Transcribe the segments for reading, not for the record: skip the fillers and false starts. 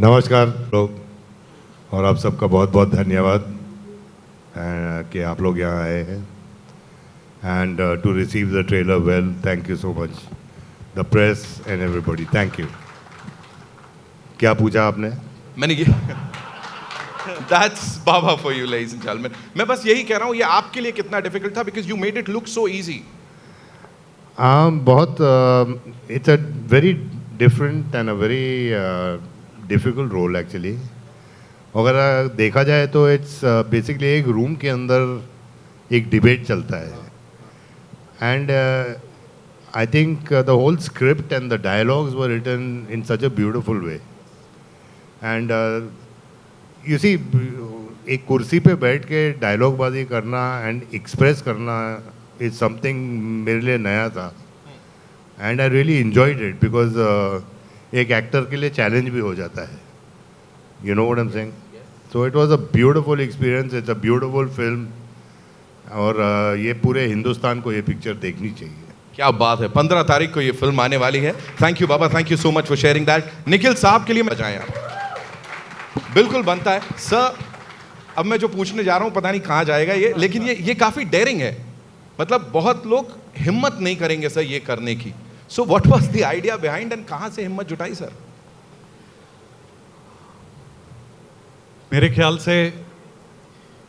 नमस्कार लोग, और आप सबका बहुत बहुत धन्यवाद कि आप लोग यहाँ आए हैं and to receive the trailer well. Thank you so much the press and everybody. Thank you. क्या पूछा आपने? मैंने ये That's Baba for you, ladies and gentlemen. मैं बस यही कह रहा हूँ, ये आपके लिए कितना डिफिकल्ट था, because you made it look so easy. बहुत it's a very different and a very difficult role actually. अगर देखा जाए तो इट्स बेसिकली एक रूम के अंदर एक डिबेट चलता है and I think the whole script and the dialogues were written in such a beautiful way. And you see, एक कुर्सी पे बैठ के डायलॉग बाजी करना एंड एक्सप्रेस करना इज समथिंग मेरे लिए नया था and I really enjoyed it because एक एक्टर के लिए चैलेंज भी हो जाता है. You know what I am saying. So it was a beautiful experience. It's a beautiful film और ये पूरे हिंदुस्तान को ये पिक्चर देखनी चाहिए. क्या बात है. 15 तारीख को ये फिल्म आने वाली है. Thank you Baba, thank you so much for sharing that. Nikhil साहब के लिए बजाएं आप. बिल्कुल बनता है सर. अब मैं जो पूछने जा रहा हूं पता नहीं कहां जाएगा ये, लेकिन ये काफी डेयरिंग है. मतलब बहुत लोग हिम्मत नहीं करेंगे सर ये करने की. So what was the idea behind and कहां से हिम्मत जुटाई सर? मेरे ख्याल से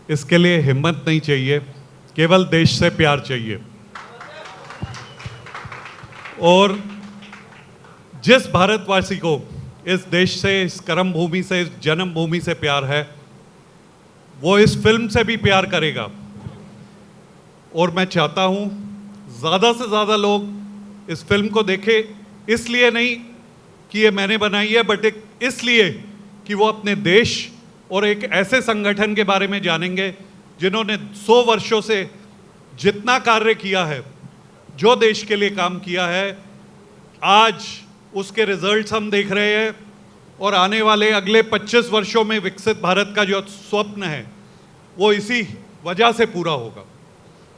इसके लिए हिम्मत नहीं चाहिए, केवल देश से प्यार चाहिए. और जिस भारतवासी को इस देश से, इस कर्म भूमि से, इस जन्म भूमि से प्यार है, वो इस फिल्म से भी प्यार करेगा. और मैं चाहता हूं ज़्यादा से ज़्यादा लोग इस फिल्म को देखें. इसलिए नहीं कि ये मैंने बनाई है, बट इसलिए कि वो अपने देश और एक ऐसे संगठन के बारे में जानेंगे जिन्होंने 100 वर्षों से जितना कार्य किया है, जो देश के लिए काम किया है, आज उसके रिजल्ट्स हम देख रहे हैं. और आने वाले अगले 25 वर्षों में विकसित भारत का जो स्वप्न है वो इसी वजह से पूरा होगा.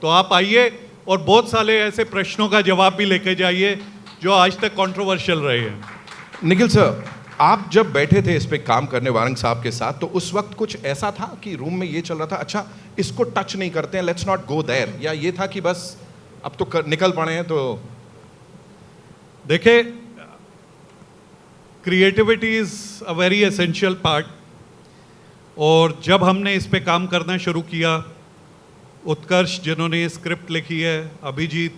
तो आप आइए और बहुत सारे ऐसे प्रश्नों का जवाब भी लेके जाइए जो आज तक कंट्रोवर्शियल रहे हैं. निखिल सर, आप जब बैठे थे इस पे काम करने वारंग साहब के साथ, तो उस वक्त कुछ ऐसा था कि रूम में ये चल रहा था, अच्छा इसको टच नहीं करते हैं, लेट्स नॉट गो देयर, या ये था कि बस अब तो निकल पड़े हैं? तो देखिए, creativity is a very essential part. और जब हमने इस पे काम करना शुरू किया, उत्कर्ष जिन्होंने ये स्क्रिप्ट लिखी है, अभिजीत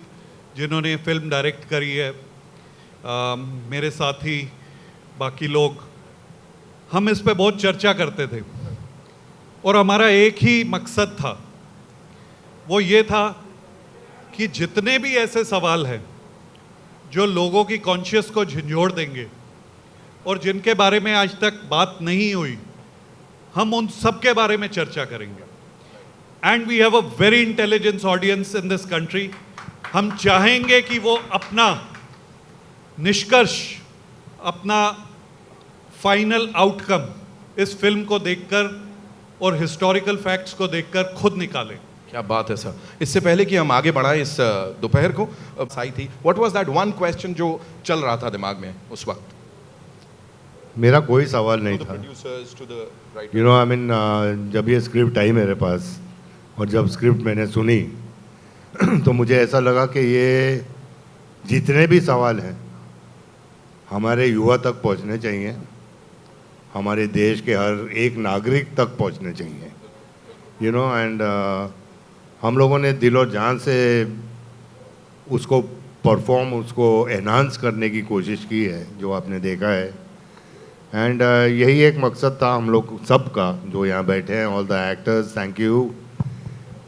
जिन्होंने फिल्म डायरेक्ट करी है, मेरे साथी बाकी लोग, हम इस पे बहुत चर्चा करते थे. और हमारा एक ही मकसद था, वो ये था कि जितने भी ऐसे सवाल हैं जो लोगों की कॉन्शियस को झंझोड़ देंगे और जिनके बारे में आज तक बात नहीं हुई, हम उन सब के बारे में चर्चा करेंगे. And we have a very intelligence audience in this country. हम चाहेंगे कि वो अपना निष्कर्ष, अपना फाइनल आउटकम इस फिल्म को देखकर और हिस्टोरिकल फैक्ट्स को देखकर खुद निकालें. क्या बात है सर. इससे पहले कि हम आगे बढ़ाएं इस दोपहर को, साई थी, what was that one question जो चल रहा था दिमाग में उस वक्त? मेरा कोई सवाल नहीं था. यू नो, आई मीन जब ये स्क्रिप्ट आई मेरे पास और जब स्क्रिप्ट मैंने सुनी तो मुझे ऐसा लगा कि ये जितने भी सवाल हैं हमारे युवा तक पहुंचने चाहिए, हमारे देश के हर एक नागरिक तक पहुंचने चाहिए. यू नो, एंड हम लोगों ने दिल और जान से उसको परफॉर्म, उसको एनहांस करने की कोशिश की है, जो आपने देखा है. एंड यही एक मकसद था हम लोग सब का जो यहाँ बैठे हैं. All the actors, thank you.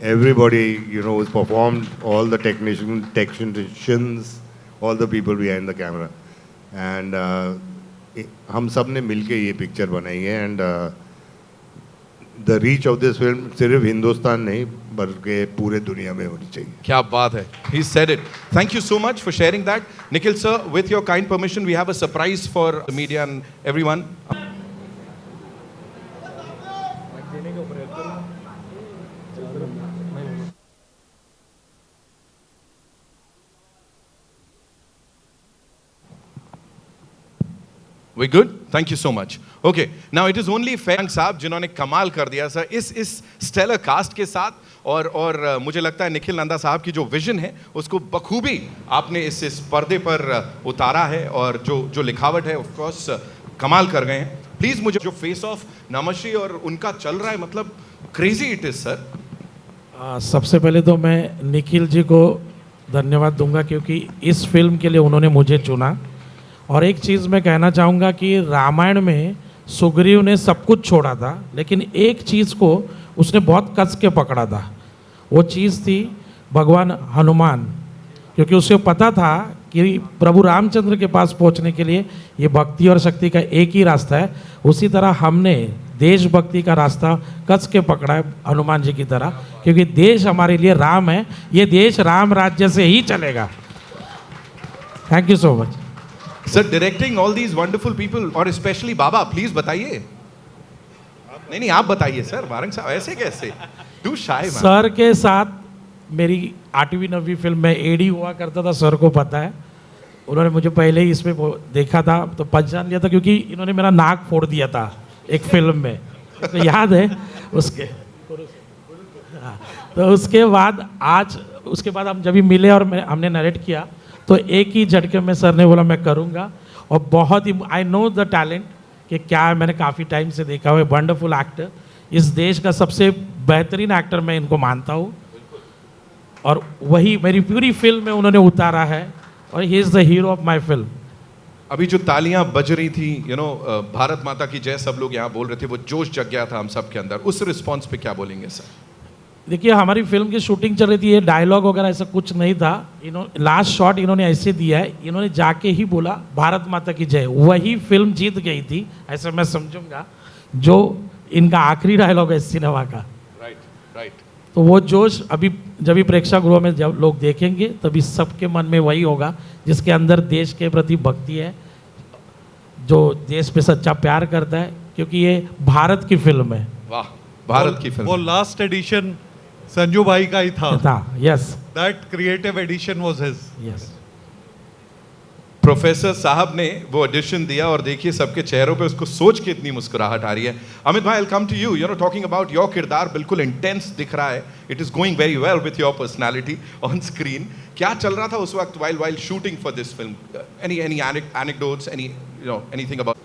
Everybody, you know, who's performed, all the technicians, all the people behind the camera. And हम सब ने मिलके ये पिक्चर बनाई है. And the reach of this film सिर्फ हिंदुस्तान नहीं बल्कि पूरे दुनिया में होनी चाहिए. क्या बात है. He said it. Thank you so much for sharing that. Nikhil sir, with your kind permission, we have a surprise for the media and everyone. We good? Thank you so much. Okay, now it is only फैंग साहब जिन्होंने कमाल कर दिया sir इस stellar cast के साथ. और मुझे लगता है निखिल नंदा साहब की जो विजन है उसको बखूबी आपने इस पर्दे पर उतारा है. और जो लिखावट है ऑफ कोर्स कमाल कर गए हैं. प्लीज मुझे जो फेस ऑफ नमश्री और उनका चल रहा है, मतलब क्रेजी इट इज सर. सबसे पहले तो मैं निखिल जी को धन्यवाद दूंगा क्योंकि इस फिल्म के लिए उन्होंने मुझे चुना. और एक चीज़ मैं कहना चाहूँगा कि रामायण में सुग्रीव ने सब कुछ छोड़ा था, लेकिन एक चीज़ को उसने बहुत कस के पकड़ा था. वो चीज़ थी भगवान हनुमान, क्योंकि उसे पता था कि प्रभु रामचंद्र के पास पहुंचने के लिए ये भक्ति और शक्ति का एक ही रास्ता है. उसी तरह हमने देशभक्ति का रास्ता कस के पकड़ा है हनुमान जी की तरह, क्योंकि देश हमारे लिए राम है. ये देश राम राज्य से ही चलेगा. Thank you so much sir, directing all these wonderful people और स्पेशली बाबा. प्लीज बताइए. नहीं आप बताइए सर. वारंग साहब ऐसे कैसे? To shy. सर के साथ मेरी 8वीं 9वीं फिल्म में एडी हुआ करता था. सर को पता है, उन्होंने मुझे पहले ही इसमें देखा था तो पहचान लिया था, क्योंकि इन्होंने मेरा नाक फोड़ दिया था एक फिल्म में, तो याद है उसके. तो उसके बाद हम जब भी मिले और हमने नरेट किया तो एक ही झटके में सर ने बोला मैं करूँगा. और बहुत ही आई नो द टैलेंट कि क्या है. मैंने काफ़ी टाइम से देखा हुआ है. वंडरफुल एक्टर, इस देश का सबसे बेहतरीन एक्टर मैं इनको मानता हूँ. और वही मेरी पूरी फिल्म में उन्होंने उतारा है और ही is the hero of my film. अभी जो तालियां बज रही थी, भारत माता की जय सब लोग यहाँ बोल रहे थे, वो जोश जग गया था हम सब के अंदर. उस रिस्पॉन्स पे क्या बोलेंगे सर? देखिए, हमारी फिल्म की शूटिंग चल रही थी, ये डायलॉग वगैरह ऐसा कुछ नहीं था. लास्ट शॉट इन्होंने ऐसे दिया है, इन्होंने जाके ही बोला भारत माता की जय. वही फिल्म जीत गई थी ऐसा मैं समझूंगा, जो इनका आखिरी डायलॉग है सिनेमा का. राइट. तो वो जोश अभी जब भी प्रेक्षागृह में जब लोग देखेंगे तभी सबके मन में वही होगा जिसके अंदर देश के प्रति भक्ति है, जो देश पे सच्चा प्यार करता है, क्योंकि ये भारत की फिल्म है. वाह, भारत की फिल्म. वो लास्ट एडिशन संजू भाई का ही था. Yes, that creative edition was his. Yes. Professor साहब ने वो एडिशन दिया और देखिए सबके चेहरों पे उसको सोच के इतनी मुस्कुराहट आ रही है. अमित भाई, I will come to you. You know, talking about your किरदार बिल्कुल इंटेंस दिख रहा है. It is going very well with your personality on screen. क्या चल रहा था उस वक्त while shooting for this film? Any anecdotes, anything about?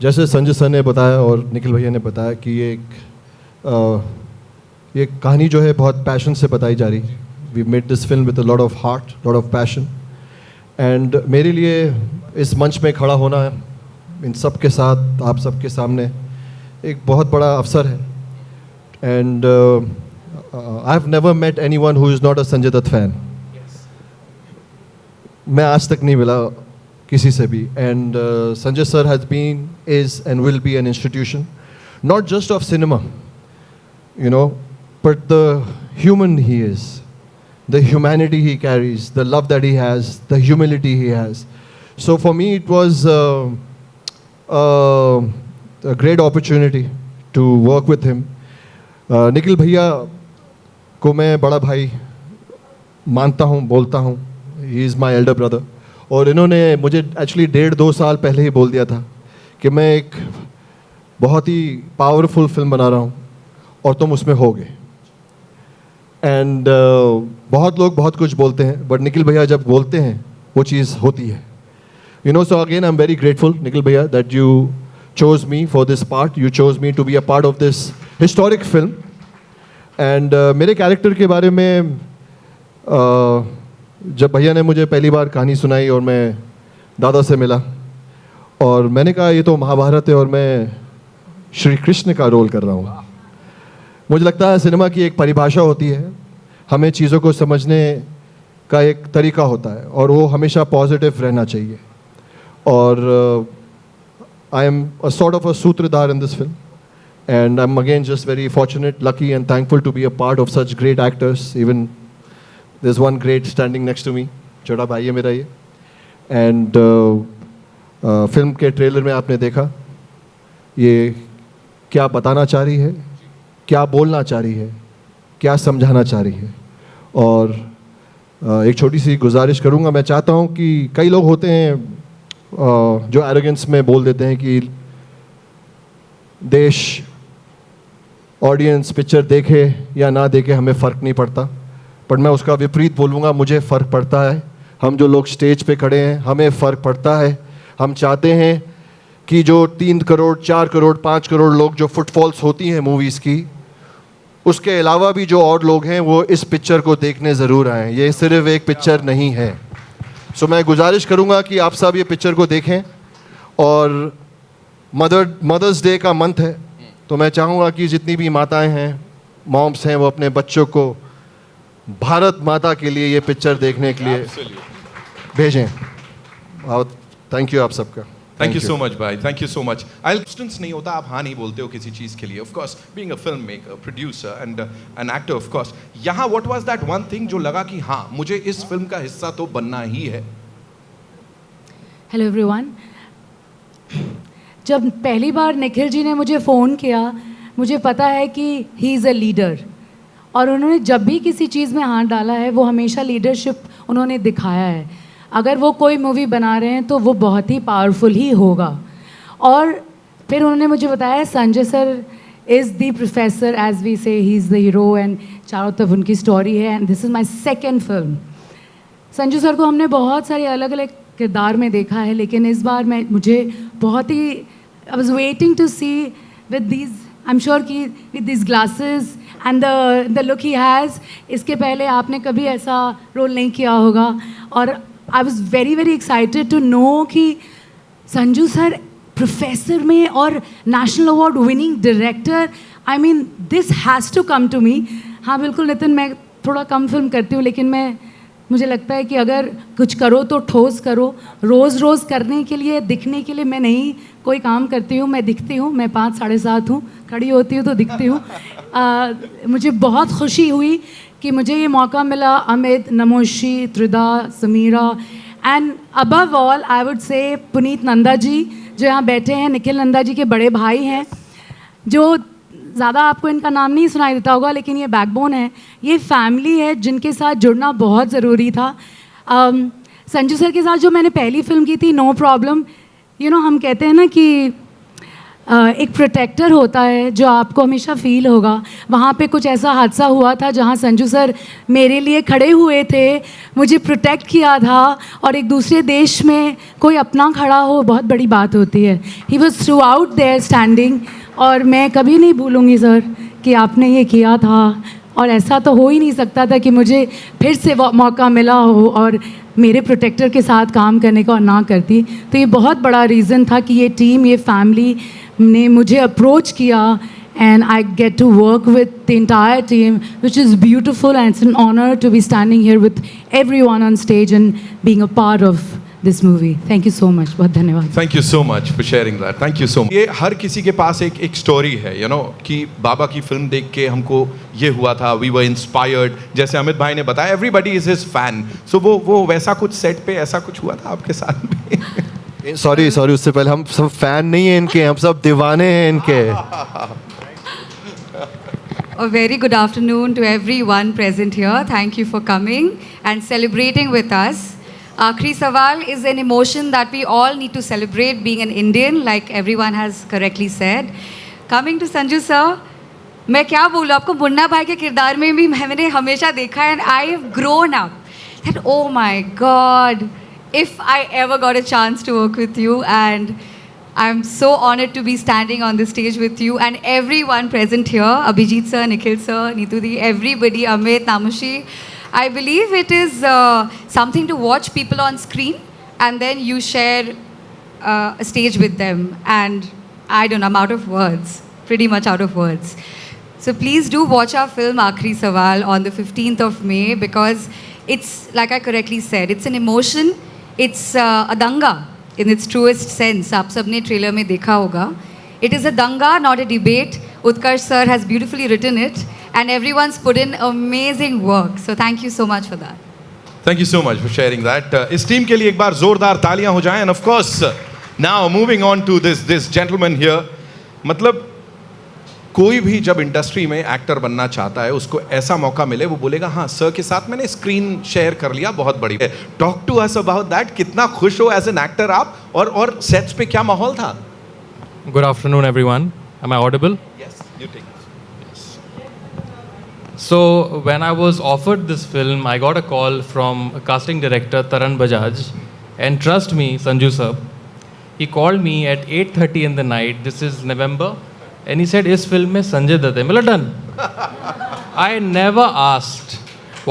जैसे संजय सर ने बताया और निखिल भैया ने बताया कि ये कहानी जो है बहुत पैशन से बताई जा रही है. We made this film with a lot of heart, lot of passion. And मेरे लिए इस मंच में खड़ा होना इन सब के साथ आप सबके सामने एक बहुत बड़ा अवसर है. And I have never met anyone who is not a Sanjay Dutt fan. मैं आज तक नहीं मिला किसी से भी. And Sanjay sir has been, is and will be an institution not just of cinema, but the human he is, the humanity he carries, the love that he has, the humility he has. So for me it was a great opportunity to work with him. Nikhil भैया को मैं बड़ा भाई मानता हूँ, बोलता हूँ. He is my elder brother. और इन्होंने मुझे एक्चुअली 1.5-2 साल पहले ही बोल दिया था कि मैं एक बहुत ही पावरफुल फिल्म बना रहा हूँ और तुम उसमें होगे. एंड बहुत लोग बहुत कुछ बोलते हैं, बट निखिल भैया जब बोलते हैं वो चीज़ होती है. So again I am very grateful Nikhil भैया that you chose me for this part. You chose me to be a part of this historic film. And मेरे कैरेक्टर के बारे में जब भैया ने मुझे पहली बार कहानी सुनाई और मैं दादा से मिला और मैंने कहा ये तो महाभारत है और मैं श्री कृष्ण का रोल कर रहा हूँ. मुझे लगता है सिनेमा की एक परिभाषा होती है, हमें चीज़ों को समझने का एक तरीका होता है और वो हमेशा पॉजिटिव रहना चाहिए. और I am a sort of a सूत्रधार in this film, and I'm again just very fortunate, lucky and thankful to be a part of such great actors. Even there's one great standing next to me, छोटा भाई है मेरा ये. And film के trailer में आपने देखा ये क्या बताना चाह रही है, क्या बोलना चाह रही है, क्या समझाना चाह रही है. और एक छोटी सी गुजारिश करूँगा, मैं चाहता हूँ कि कई लोग होते हैं जो एरोगेंस में बोल देते हैं कि देश ऑडियंस पिक्चर देखे या ना देखे हमें फ़र्क नहीं पड़ता, पर मैं उसका विपरीत बोलूँगा, मुझे फ़र्क पड़ता है। हम जो लोग स्टेज पे खड़े हैं हमें फ़र्क पड़ता है। हम चाहते हैं कि जो 3 करोड़ 4 करोड़ 5 करोड़ लोग जो फुटफॉल्स होती हैं मूवीज़ की, उसके अलावा भी जो और लोग हैं वो इस पिक्चर को देखने ज़रूर आएँ। ये सिर्फ एक पिक्चर नहीं है। सो मैं गुजारिश करूँगा कि आप सब ये पिक्चर को देखें। और मदर्स डे का मंथ है, तो मैं चाहूँगा कि जितनी भी माताएं हैं, मॉम्स हैं, वो अपने बच्चों को भारत माता के लिए ये पिक्चर देखने के लिए भेजें। और थैंक यू आप सबका। थैंक यू सो मच भाई, thank you so much. Substance नहीं होता, आप हाँ नहीं बोलते हो किसी चीज़ के लिए। Of course being a film maker, producer and an actor, of course यहाँ what was that one thing जो लगा कि हाँ मुझे इस फिल्म का हिस्सा तो बनना ही है? Hello everyone. जब पहली बार निखिल जी ने मुझे फ़ोन किया, मुझे पता है कि ही इज़ अ लीडर, और उन्होंने जब भी किसी चीज़ में हाथ डाला है वो हमेशा लीडरशिप उन्होंने दिखाया है। अगर वो कोई मूवी बना रहे हैं तो वो बहुत ही पावरफुल ही होगा। और फिर उन्होंने मुझे बताया Sanjay sir is the professor, as we say, he is the hero, and चारों तरफ उनकी स्टोरी है, and this is my second film. Sanju sir को हमने बहुत सारे अलग अलग किरदार में देखा है, लेकिन इस बार मुझे बहुत ही, I was waiting to see with these, I am sure कि with this glasses and the look he has. इसके पहले आपने कभी ऐसा रोल नहीं किया होगा, और I was very very excited to know कि संजू सर प्रोफेसर में और national award winning director, I mean this has to come to me. हाँ बिल्कुल नितिन, मैं थोड़ा कम फिल्म करती हूँ, लेकिन मुझे लगता है कि अगर कुछ करो तो ठोस करो। रोज़ रोज़ करने के लिए, दिखने के लिए मैं नहीं कोई काम करती हूँ, मैं दिखती हूँ। मैं 5 साढ़े 7 हूँ, खड़ी होती हूँ तो दिखती हूँ। मुझे बहुत खुशी हुई कि मुझे ये मौका मिला। Amit, Namoshi, Trida, Sameera, and above all I would say Puneet Nanda ji जो यहाँ बैठे हैं, निखिल नंदा जी के बड़े भाई हैं, जो ज़्यादा आपको इनका नाम नहीं सुनाई देता होगा, लेकिन ये बैकबोन है, ये फैमिली है जिनके साथ जुड़ना बहुत ज़रूरी था। संजू सर के साथ जो मैंने पहली फिल्म की थी, नो प्रॉब्लम, यू नो, हम कहते हैं ना कि एक प्रोटेक्टर होता है जो आपको हमेशा फील होगा। वहाँ पे कुछ ऐसा हादसा हुआ था जहाँ संजू सर मेरे लिए खड़े हुए थे, मुझे प्रोटेक्ट किया था, और एक दूसरे देश में कोई अपना खड़ा हो बहुत बड़ी बात होती है। He was throughout there standing, और मैं कभी नहीं भूलूँगी सर कि आपने ये किया था, और ऐसा तो हो ही नहीं सकता था कि मुझे फिर से मौका मिला हो और मेरे प्रोटेक्टर के साथ काम करने का और ना करती। तो ये बहुत बड़ा रीज़न था कि ये टीम, ये फैमिली ने मुझे अप्रोच किया, and I get to work with the entire team, which is beautiful, and it's an honor to be standing here with everyone on stage and being a part of this movie. Thank you so much. बहुत धन्यवाद। Thank you so much for sharing that, thank you so much. ये हर किसी के पास एक story है, you no, कि बाबा की film देख के हमको ये हुआ था, वी वर इंस्पायर्ड। जैसे अमित भाई ने बताया, एवरीबडी इज हिज फैन। सो वो वैसा कुछ सेट पे ऐसा कुछ हुआ था आपके साथ में? सॉरी उससे पहले, हम सब फैन नहीं हैं इनके, हम सब दीवाने हैं इनके। A very good afternoon to everyone present here. Thank you for coming and celebrating with us. Aakhri Sawal is an emotion that we all need to celebrate being an Indian, like everyone has correctly said. Coming to Sanju sir, मैं क्या बोलूँ आपको, मुन्ना भाई के किरदार में भी मैंने हमेशा देखा है, and I have grown up that, oh my God, if I ever got a chance to work with you, and I'm so honored to be standing on this stage with you and everyone present here, Abhijit sir, Nikhil sir, Neetu di, everybody, Amit, Namushi. I believe it is something to watch people on screen and then you share a stage with them, and I don't know, I'm out of words, pretty much out of words. So please do watch our film Aakhri Sawal on the 15th of May, because it's, like I correctly said, it's an emotion, it's a danga in its truest sense. आप सबने trailer में देखा होगा. It is a danga, not a debate. Utkarsh sir has beautifully written it, and everyone's put in amazing work. So thank you so much for that. Thank you so much for sharing that. इस team के लिए एक बार जोरदार तालियां हो जाएं. And of course, now moving on to this gentleman here. मतलब कोई भी जब इंडस्ट्री में एक्टर बनना चाहता है उसको ऐसा मौका मिले वो बोलेगा हाँ सर के साथ मैंने स्क्रीन शेयर कर लिया, बहुत बड़ी है। Talk to us about that, कितना खुश हो एज एन एक्टर आप, और सेट्स पे क्या माहौल था? Good afternoon, everyone. Am I audible? Yes, you take So, when I was offered this film, I got a call from casting director Taran Bajaj. And trust me, Sanju sir, he called me at 8:30 in the night. This is November. And he said, इस film में संजय दत्त है। मतलब done. I never asked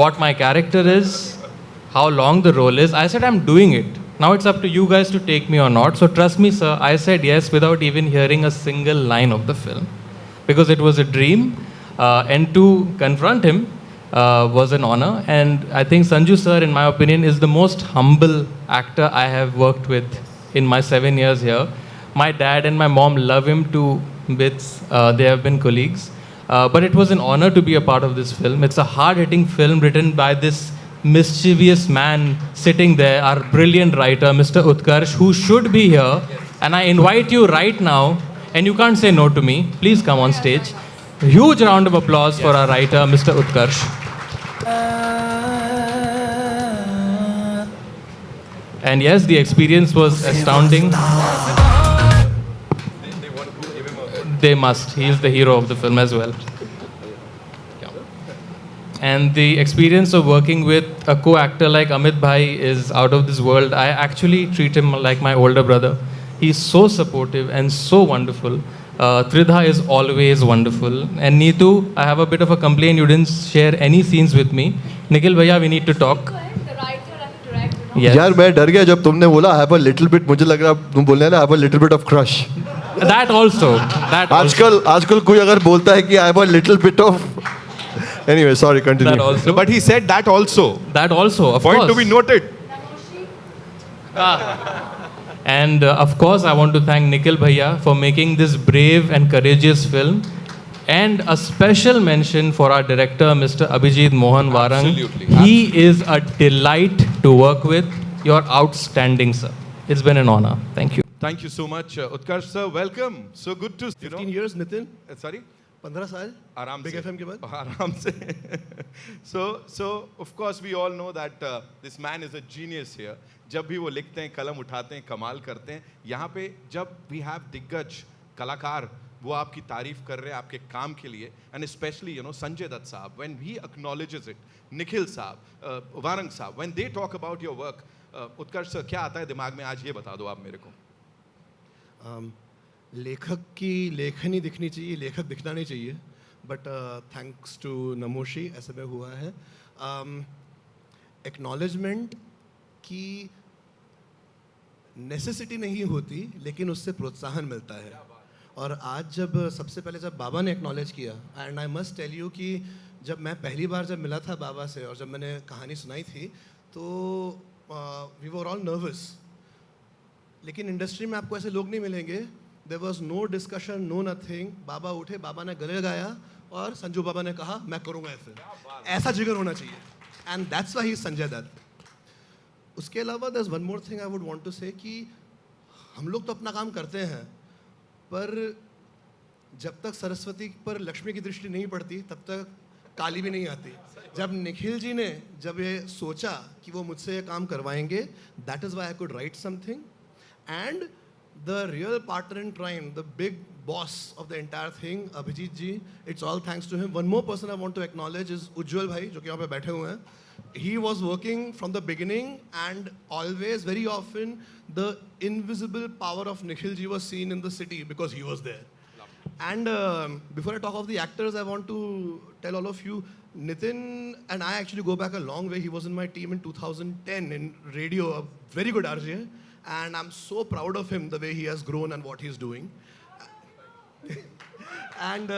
what my character is, how long the role is. I said, I'm doing it. Now it's up to you guys to take me or not. So trust me, sir, I said yes without even hearing a single line of the film. Because it was a dream. And to confront him was an honor. And I think Sanju sir, in my opinion, is the most humble actor I have worked with in my 7 years here. My dad and my mom love him to bits. They have been colleagues. But it was an honor to be a part of this film. It's a hard-hitting film written by this mischievous man sitting there, our brilliant writer, Mr. Utkarsh, who should be here. And I invite you right now, and you can't say no to me. Please come on stage. A huge round of applause for our writer, Mr. Utkarsh. And yes, the experience was astounding. They must. He is the hero of the film as well. And the experience of working with a co-actor like Amit Bhai is out of this world. I actually treat him like my older brother. He's so supportive and so wonderful. Tridha is always wonderful. And Neetu, I have a bit of a complaint. You didn't share any scenes with me. Nikhil Bhaiya, we need to talk. The writer and the director. Yes. यार मैं डर गया जब तुमने बोला have a little bit, मुझे लग रहा तुम बोलने ना have a little bit of crush. That also. That also. आजकल कोई अगर बोलता है कि I have a little bit of, anyway sorry continue. That also. But he said that also. That also, of Point course. to be noted. And of course, I want to thank Nikhil Bhaiya for making this brave and courageous film. And a special mention for our director, Mr. Abhijit Mohan Varang. Absolutely. He is a delight to work with. You're outstanding, sir. It's been an honor. Thank you. Thank you so much, Utkarsh sir. Welcome. So good to 15 years Nitin, Sorry. 15 साल आराम big से FM के बाद। आराम से so of course we all know that this man is a genius here. जब भी वो लिखते हैं, कलम उठाते हैं, कमाल करते हैं। यहाँ पे जब we have दिग्गज कलाकार वो आपकी तारीफ कर रहे हैं आपके काम के लिए, and especially संजय दत्त साहब, when he acknowledges it, Nikhil साहब, वारंग साहब, when they talk about your work, Utkarsh sir क्या आता है दिमाग में, आज ये बता दो आप मेरे को। लेखक की लेखनी दिखनी चाहिए, लेखक दिखना नहीं चाहिए, बट थैंक्स टू नमोशी ऐसे में हुआ है। एक्नॉलेजमेंट की नेसेसिटी नहीं होती, लेकिन उससे प्रोत्साहन मिलता है। और आज जब सबसे पहले जब बाबा ने एक्नॉलेज किया, and I must tell you कि जब मैं पहली बार जब मिला था बाबा से और जब मैंने कहानी सुनाई थी तो वी वर ऑल नर्वस। लेकिन इंडस्ट्री में आपको ऐसे लोग नहीं मिलेंगे, there was no discussion, no nothing. बाबा उठे, बाबा ने गले लगाया और संजू बाबा ने कहा मैं करूँगा ऐसे। ऐसा जिगर होना चाहिए, and that's why he is Sanjay Dutt. उसके अलावा there is one more thing I would want to say कि हम लोग तो अपना काम करते हैं, पर जब तक सरस्वती पर लक्ष्मी की दृष्टि नहीं पड़ती तब तक काली भी नहीं आती। जब निखिल जी ने जब ये सोचा कि वो मुझसे ये काम करवाएंगे, that is why I could write something. And the real partner in crime, the big boss of the entire thing, Abhijit ji, it's all thanks to him. One more person I want to acknowledge is Ujjwal भाई, जो कि यहाँ पे बैठे हुए हैं। He was working from the beginning, and always, very often, the invisible power of Nikhil ji was seen in the city because he was there. And before I talk of the actors, I want to tell all of you, Nitin and I actually go back a long way. He was in my team in 2010 in radio, a very good RJ, and I'm so proud of him, the way he has grown and what he's doing. And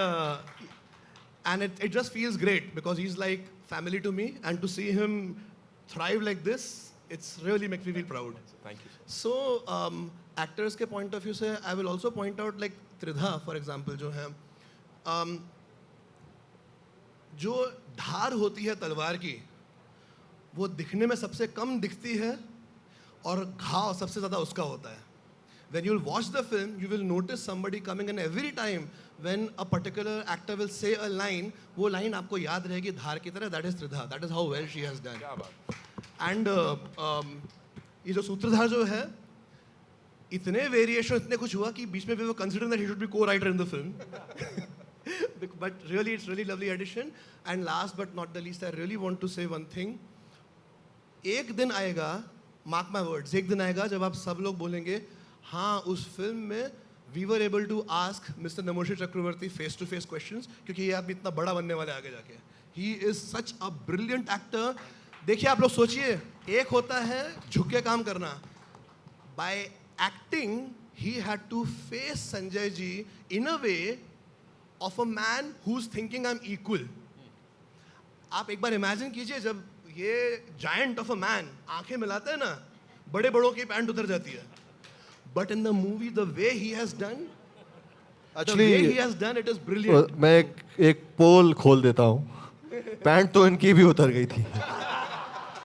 it just feels great because he's like family to me, and to see him thrive like this, it's really makes me feel proud. Thank you. So actors के point of view से I will also point out like त्रिधा for example, जो है जो धार होती है तलवार की, वो दिखने में सबसे कम दिखती है और घाव सबसे ज़्यादा उसका होता है। when you'll watch the film, you will notice somebody coming, and every time when a particular actor will say a line, वो line आपको याद रहेगी धार की तरह. That is Tridha. That is how well she has done. And ये जो सूत्रधार जो है, इतने वेरिएशन, इतने कुछ हुआ कि बीच में we were considering that he should be co-writer in the film. But really, it's really lovely addition. And last but not the least, I really want to say one thing. एक दिन आएगा, mark my words, एक दिन आएगा जब आप सब लोग बोलेंगे, हाँ उस फिल्म में we were able to ask Mr. Namoshi Chakravarti face to face questions, क्योंकि ये आदमी इतना बड़ा बनने वाला है आगे जाके. He is such a brilliant actor. देखिए आप लोग सोचिए, एक होता है झुक के काम करना. By acting, he had to face Sanjay ji in a way of a man who's thinking I'm equal. आप एक बार इमेजिन कीजिए जब ये जायंट ऑफ अ मैन आंखें मिलाते हैं ना, बड़े बड़ों की पैंट उतर जाती है. But in the movie the way he has done, it is brilliant. मैं एक पोल खोल देता हूँ. पैंट तो इनकी भी उतर गई थी.